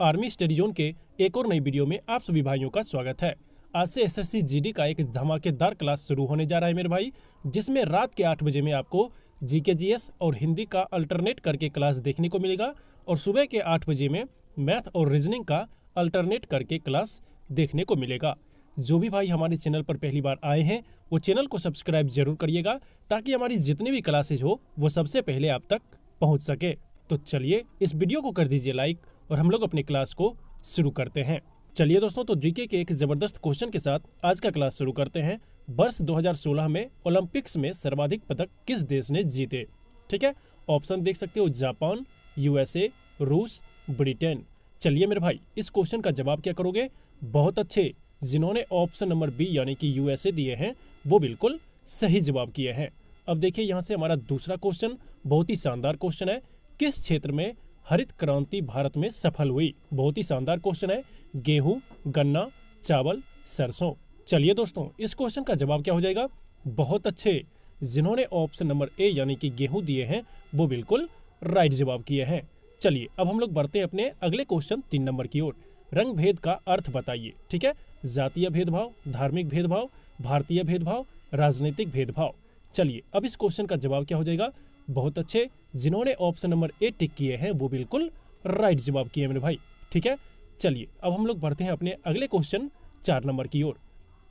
Army study zone के एक और नई वीडियो में आप सभी भाइयों का स्वागत है। आज से एसएससी जीडी का एक धमाकेदार क्लास शुरू होने जा रहा है मेरे भाई, जिसमें रात के 8 बजे में आपको जीके जीएस और हिंदी का अल्टरनेट करके क्लास देखने को मिलेगा और सुबह के 8 बजे में मैथ और रीजनिंग का अल्टरनेट करके क्लास देखने को मिलेगा। जो भी भाई हमारे चैनल पर पहली बार आए हैं वो चैनल को सब्सक्राइब जरूर करिएगा, ताकि हमारी जितनी भी क्लासेज हो वो सबसे पहले आप तक पहुंच सके। तो चलिए इस वीडियो को कर दीजिए लाइक और हम लोग अपनी क्लास को शुरू करते हैं। चलिए दोस्तों, तो जीके के एक जबरदस्त क्वेश्चन के साथ आज का क्लास शुरू करते हैं। वर्ष 2016 में ओलंपिक्स में सर्वाधिक पदक किस देश ने जीते? ठीक है, ऑप्शन देख सकते हो, जापान, यूएसए, रूस, ब्रिटेन। चलिए मेरे भाई, इस क्वेश्चन का जवाब क्या करोगे? बहुत अच्छे, जिन्होंने ऑप्शन नंबर बी यानी कि यूएसए दिए हैं वो बिल्कुल सही जवाब किए हैं। अब देखिए यहाँ से हमारा दूसरा क्वेश्चन बहुत ही शानदार क्वेश्चन है। किस क्षेत्र में हरित क्रांति भारत में सफल हुई? बहुत ही शानदार क्वेश्चन है। गेहूं, गन्ना, चावल, सरसों। चलिए दोस्तों, इस क्वेश्चन का जवाब क्या हो जाएगा? बहुत अच्छे, जिन्होंने ऑप्शन नंबर ए यानी कि गेहूं दिए हैं वो बिल्कुल राइट जवाब किए हैं। चलिए अब हम लोग बढ़ते हैं अपने अगले क्वेश्चन 3 नंबर की ओर। रंग भेद का अर्थ बताइए। ठीक है, जातीय भेदभाव, धार्मिक भेदभाव, भारतीय भेदभाव, राजनीतिक भेदभाव। चलिए अब इस क्वेश्चन का जवाब क्या हो जाएगा? बहुत अच्छे, जिन्होंने ऑप्शन नंबर ए टिक किए हैं वो बिल्कुल राइट जवाब किए मेरे भाई। ठीक है, चलिए अब हम लोग बढ़ते हैं अपने अगले क्वेश्चन 4 नंबर की ओर।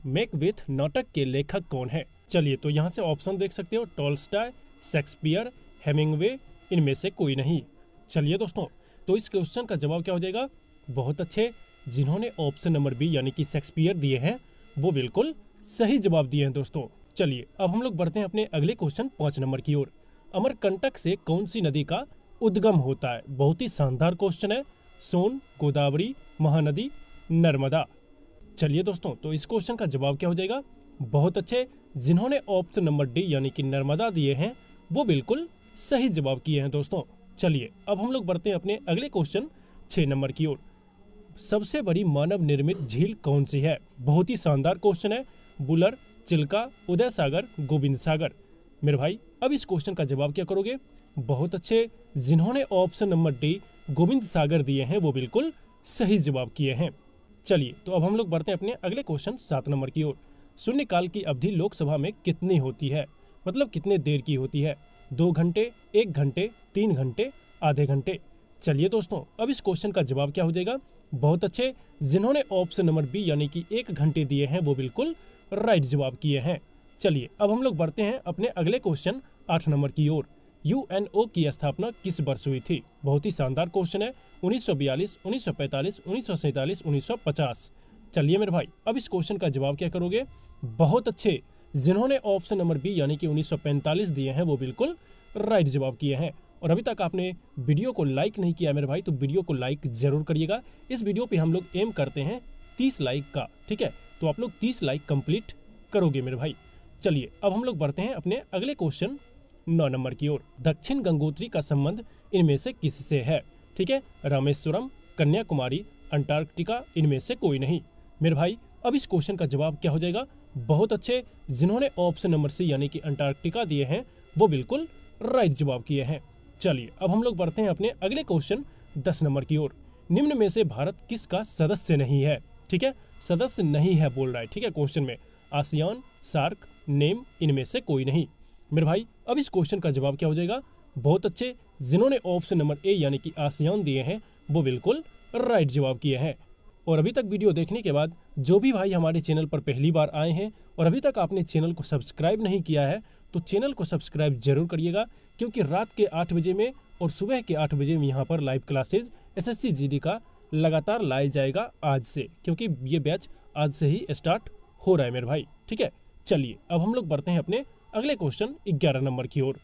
मैकबेथ नाटक के लेखक कौन है? चलिए तो यहाँ से ऑप्शन देख सकते हो, टॉल्स्टॉय, शेक्सपियर, हेमिंग्वे, इनमें से कोई नहीं। चलिए दोस्तों, तो इस क्वेश्चन का जवाब क्या हो जाएगा? बहुत अच्छे, जिन्होंने ऑप्शन नंबर बी यानी कि शेक्सपियर दिए हैं वो बिल्कुल सही जवाब दिए हैं दोस्तों। चलिए अब हम लोग बढ़ते हैं अपने अगले क्वेश्चन 5 नंबर की ओर। अमरकंटक से कौन सी नदी का उद्गम होता है? बहुत ही शानदार क्वेश्चन है। सोन, गोदावरी, महानदी, नर्मदा। चलिए दोस्तों, तो इस क्वेश्चन का जवाब क्या हो जाएगा? बहुत अच्छे, जिन्होंने ऑप्शन नंबर डी यानी कि नर्मदा दिए हैं वो बिल्कुल सही जवाब किए हैं दोस्तों। चलिए अब हम लोग बढ़ते हैं अपने अगले क्वेश्चन 6 नंबर की ओर। सबसे बड़ी मानव निर्मित झील कौन सी है? बहुत ही शानदार क्वेश्चन है। बुलर, चिल्का, उदय सागर, गोविंद सागर। मेरे भाई अब इस क्वेश्चन का जवाब क्या करोगे? बहुत अच्छे, जिन्होंने ऑप्शन नंबर डी गोविंद सागर दिए हैं वो बिल्कुल सही जवाब किए हैं। चलिए तो अब हम लोग बढ़ते हैं अपने अगले क्वेश्चन 7 नंबर की ओर। शून्यकाल की अवधि लोकसभा में कितनी होती है? मतलब कितने देर की होती है? 2 घंटे, 1 घंटे, 3 घंटे, आधे घंटे। चलिए दोस्तों, अब इस क्वेश्चन का जवाब क्या हो जाएगा? बहुत अच्छे, जिन्होंने ऑप्शन नंबर बी यानी कि 1 घंटे दिए हैं वो बिल्कुल राइट जवाब किए हैं। चलिए अब हम लोग बढ़ते हैं अपने अगले क्वेश्चन 8 नंबर की ओर। यूएनओ की स्थापना किस वर्ष हुई थी? बहुत ही शानदार क्वेश्चन है। 1942, 1945, 1947, 1950। चलिए मेरे भाई, अब इस क्वेश्चन का जवाब क्या करोगे? बहुत अच्छे, जिन्होंने ऑप्शन नंबर बी यानी कि 1945 दिए हैं वो बिल्कुल राइट जवाब किए हैं। और अभी तक आपने वीडियो को लाइक नहीं किया मेरे भाई, तो वीडियो को लाइक जरूर करिएगा। इस वीडियो पे हम लोग एम करते हैं 30 लाइक का। ठीक है, तो आप लोग 30 लाइक कंप्लीट करोगे मेरे भाई। चलिए अब हम लोग बढ़ते हैं अपने अगले क्वेश्चन 9 नंबर की ओर। दक्षिण गंगोत्री का संबंध इनमें से किससे है? ठीक है, रामेश्वरम, कन्याकुमारी, अंटार्कटिका, इनमें से कोई नहीं। मेरे भाई अब इस क्वेश्चन का जवाब क्या हो जाएगा? बहुत अच्छे, जिन्होंने ऑप्शन नंबर सी यानी कि अंटार्कटिका दिए हैं वो बिल्कुल राइट जवाब किए हैं। चलिए अब हम लोग बढ़ते हैं अपने अगले क्वेश्चन 10 नंबर की ओर। निम्न में से भारत किसका सदस्य नहीं है? ठीक है, सदस्य नहीं है बोल रहा है। ठीक है, क्वेश्चन में आसियान, सार्क, नेम, इनमें से कोई नहीं। मेरे भाई अब इस क्वेश्चन का जवाब क्या हो जाएगा? बहुत अच्छे, जिन्होंने ऑप्शन नंबर ए यानी कि आसियान दिए हैं वो बिल्कुल राइट जवाब किए हैं। और अभी तक वीडियो देखने के बाद जो भी भाई हमारे चैनल पर पहली बार आए हैं और अभी तक आपने चैनल को सब्सक्राइब नहीं किया है तो चैनल को सब्सक्राइब जरूर करिएगा, क्योंकि रात के 8 बजे में और सुबह के 8 बजे में यहाँ पर लाइव क्लासेज एसएससी जीडी का लगातार लाया जाएगा आज से, क्योंकि ये बैच आज से ही स्टार्ट हो रहा है मेरे भाई। ठीक है, चलिए अब हम लोग बढ़ते हैं अपने अगले क्वेश्चन 11 नंबर की ओर।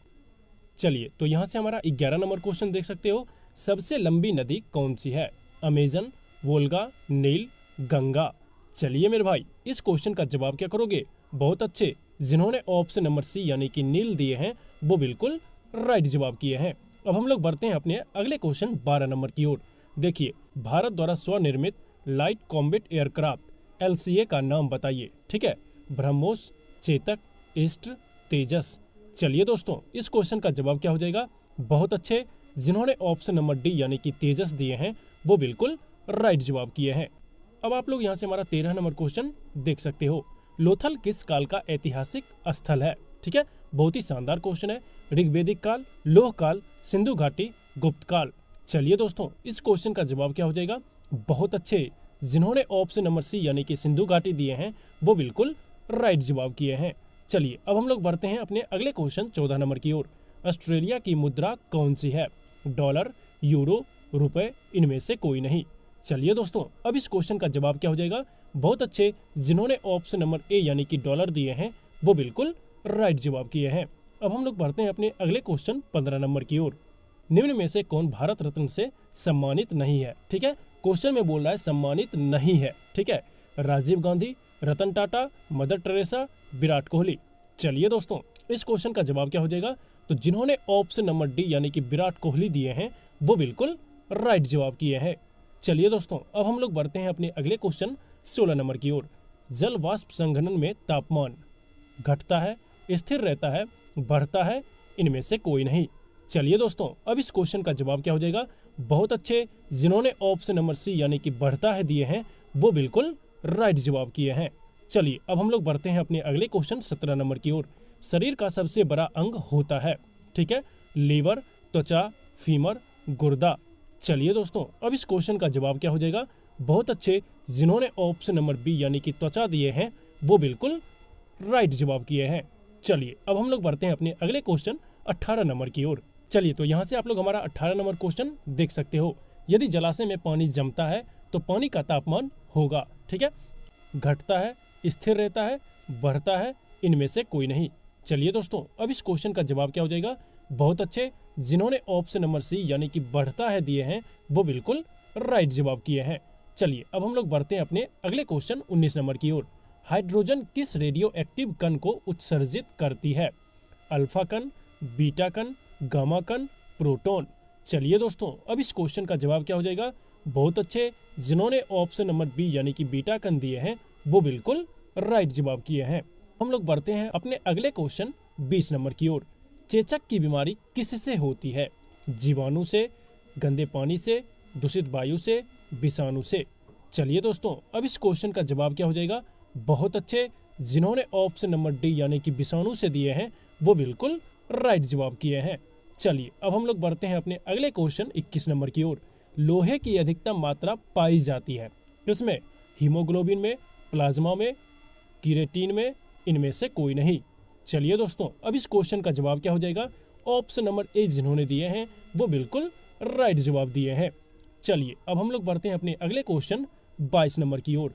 चलिए तो यहाँ से हमारा 11 नंबर क्वेश्चन देख सकते हो। सबसे लंबी नदी कौन सी है? अमेजन, वोल्गा, नील, गंगा। चलिए मेरे भाई, इस क्वेश्चन का जवाब क्या करोगे? बहुत अच्छे, जिन्होंने ऑप्शन नंबर सी यानी कि नील दिए हैं वो बिल्कुल राइट जवाब किए हैं। अब हम लोग बढ़ते हैं अपने अगले क्वेश्चन 12 नंबर की ओर। देखिए, भारत द्वारा स्वनिर्मित लाइट कॉम्बैट एयरक्राफ्ट एलसीए का नाम बताइए। ठीक है, ब्रह्मोस, चेतक, ईस्ट, तेजस। चलिए दोस्तों, इस क्वेश्चन का जवाब क्या हो जाएगा? बहुत अच्छे, जिन्होंने ऑप्शन नंबर डी यानी कि तेजस दिए हैं वो बिल्कुल राइट जवाब किए हैं। अब आप लोग यहाँ से हमारा 13 नंबर क्वेश्चन देख सकते हो। लोथल किस काल का ऐतिहासिक स्थल है? ठीक है, बहुत ही शानदार क्वेश्चन है। ऋग्वेदिक काल, लोह काल, सिंधु घाटी, गुप्त काल। चलिए दोस्तों, इस क्वेश्चन का जवाब क्या हो जाएगा? बहुत अच्छे, जिन्होंने ऑप्शन नंबर सी यानी कि सिंधु घाटी दिए हैं वो बिल्कुल राइट जवाब किए हैं। चलिए अब हम लोग बढ़ते हैं अपने अगले क्वेश्चन 14 नंबर की ओर। ऑस्ट्रेलिया की मुद्रा कौन सी है? डॉलर, यूरो, रुपए, इनमें से कोई नहीं। चलिए दोस्तों, अब इस क्वेश्चन का जवाब क्या हो जाएगा? बहुत अच्छे, जिन्होंने ऑप्शन नंबर ए यानी कि डॉलर दिए हैं वो बिल्कुल राइट जवाब किए हैं। अब हम लोग बढ़ते हैं अपने अगले क्वेश्चन 15 नंबर की ओर। निम्न में से कौन भारत रत्न से सम्मानित नहीं है? ठीक है, क्वेश्चन में बोल रहा है सम्मानित नहीं है। ठीक है, राजीव गांधी, रतन टाटा, मदर टेरेसा, विराट कोहली। चलिए दोस्तों, इस क्वेश्चन का जवाब क्या हो जाएगा? तो जिन्होंने ऑप्शन नंबर डी यानी कि विराट कोहली दिए हैं वो बिल्कुल राइट जवाब किए हैं। चलिए दोस्तों, अब हम लोग बढ़ते हैं अपने अगले क्वेश्चन 16 नंबर की ओर। जल वाष्प संघनन में तापमान घटता है, स्थिर रहता है, बढ़ता है, इनमें से कोई नहीं। चलिए दोस्तों, अब इस क्वेश्चन का जवाब क्या हो जाएगा? बहुत अच्छे, जिन्होंने ऑप्शन नंबर सी यानी कि बढ़ता है दिए हैं वो बिल्कुल राइट जवाब किए हैं। चलिए अब हम लोग बढ़ते हैं अपने अगले क्वेश्चन 17 नंबर की ओर। शरीर का सबसे बड़ा अंग होता है? ठीक है, लीवर, त्वचा, फीमर, गुर्दा। चलिए दोस्तों, अब इस क्वेश्चन का जवाब क्या हो जाएगा? बहुत अच्छे, जिन्होंने ऑप्शन नंबर बी यानी कि त्वचा दिए हैं वो बिल्कुल राइट जवाब किए हैं। चलिए अब हम लोग बढ़ते हैं अपने अगले क्वेश्चन 18 नंबर की ओर। चलिए, तो यहाँ से आप लोग हमारा 18 नंबर क्वेश्चन देख सकते हो। यदि जलाशय में पानी जमता है तो पानी का तापमान होगा, ठीक है, घटता है, स्थिर रहता है, बढ़ता है, इनमें से कोई नहीं। चलिए दोस्तों, अब इस क्वेश्चन का जवाब क्या हो जाएगा? बहुत अच्छे, जिन्होंने ऑप्शन नंबर सी यानी कि बढ़ता है दिए हैं वो बिल्कुल राइट जवाब किए हैं। चलिए अब हम लोग बढ़ते हैं अपने अगले क्वेश्चन 19 नंबर की ओर। हाइड्रोजन किस रेडियो एक्टिव कण को उत्सर्जित करती है? अल्फा कण, बीटा कण, गामा कण, प्रोटॉन। चलिए दोस्तों, अब इस क्वेश्चन का जवाब क्या हो जाएगा? बहुत अच्छे, जिन्होंने ऑप्शन नंबर बी यानी कि बीटा कण दिए हैं वो बिल्कुल राइट जवाब किए हैं। हम लोग बढ़ते हैं अपने अगले क्वेश्चन 20 नंबर की ओर। चेचक की बीमारी किससे होती है? जीवाणु से, गंदे पानी से, दूषित वायु से, विषाणु से। चलिए दोस्तों, अब इस क्वेश्चन का जवाब क्या हो जाएगा? बहुत अच्छे, जिन्होंने ऑप्शन नंबर डी यानी कि विषाणु से दिए हैं वो बिल्कुल राइट जवाब किए हैं। चलिए अब हम लोग बढ़ते हैं अपने अगले क्वेश्चन 21 नंबर की ओर। लोहे की अधिकतम मात्रा पाई जाती है किसमें? हीमोग्लोबिन में, प्लाज्मा में, कीरेटिन में, इनमें से कोई नहीं। चलिए दोस्तों, अब इस क्वेश्चन का जवाब क्या हो जाएगा? ऑप्शन नंबर ए जिन्होंने दिए हैं वो बिल्कुल राइट जवाब दिए हैं। चलिए अब हम लोग बढ़ते हैं अपने अगले क्वेश्चन 22 नंबर की ओर।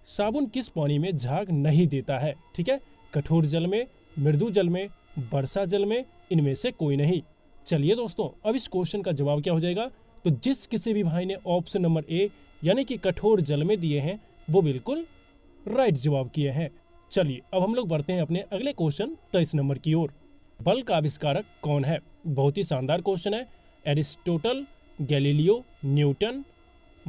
साबुन किस पानी में झाग नहीं देता है? ठीक है, कठोर जल में, मृदु जल में, वर्षा जल में, इनमें से कोई नहीं। चलिए दोस्तों, अब इस क्वेश्चन का जवाब क्या हो जाएगा? तो जिस किसी भी भाई ने ऑप्शन नंबर ए यानी कि कठोर जल में दिए हैं वो बिल्कुल राइट जवाब किए हैं। चलिए अब हम लोग बढ़ते हैं अपने अगले क्वेश्चन 23 नंबर की ओर। बल का आविष्कारक कौन है? बहुत ही शानदार क्वेश्चन है। एरिस्टोटल, गैलीलियो, न्यूटन,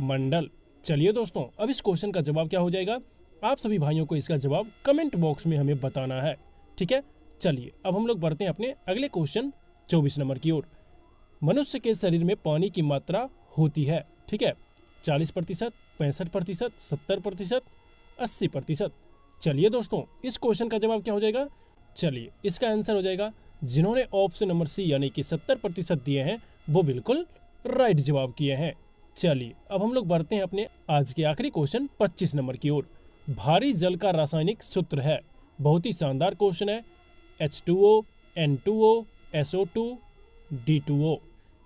मंडल। चलिए दोस्तों, अब इस क्वेश्चन का जवाब क्या हो जाएगा? आप सभी भाइयों को इसका जवाब कमेंट बॉक्स में हमें बताना है, ठीक है। चलिए अब हम लोग बढ़ते हैं अपने अगले क्वेश्चन 24 नंबर की ओर। मनुष्य के शरीर में पानी की मात्रा होती है, ठीक है, 40%, 65%, 70%, 80%। चलिए दोस्तों, इस क्वेश्चन का जवाब क्या हो जाएगा? चलिए इसका आंसर हो जाएगा, जिन्होंने ऑप्शन नंबर सी यानी कि 70% दिए हैं वो बिल्कुल राइट जवाब किए हैं। चलिए अब हम लोग बढ़ते हैं अपने आज के आखिरी क्वेश्चन 25 नंबर की ओर। भारी जल का रासायनिक सूत्र है। बहुत ही शानदार क्वेश्चन है। H2O, N2O, SO2, D2O।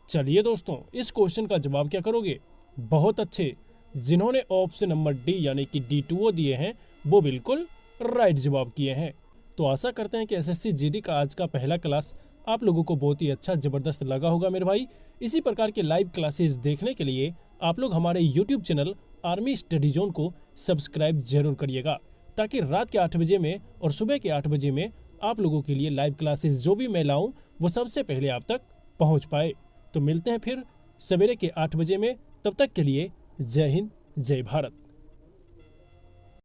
चलिए दोस्तों, इस क्वेश्चन का जवाब क्या करोगे? बहुत अच्छे, जिन्होंने ऑप्शन नंबर डी यानी कि D2O दिए हैं वो बिल्कुल राइट जवाब किए हैं। तो आशा करते हैं कि एसएससी जीडी का आज का पहला क्लास आप लोगों को बहुत ही अच्छा ज़बरदस्त लगा होगा मेरे भाई। इसी प्रकार के लाइव क्लासेस देखने के लिए आप लोग हमारे YouTube channel army study zone को सब्सक्राइब जरूर करिएगा, ताकि रात के 8 बजे में और सुबह के 8 बजे में आप लोगों के लिए लाइव क्लासेस जो भी मैं लाऊं वो सबसे पहले आप तक पहुंच पाए। तो मिलते हैं फिर सवेरे के 8 बजे में, तब तक के लिए जय हिंद, जय भारत।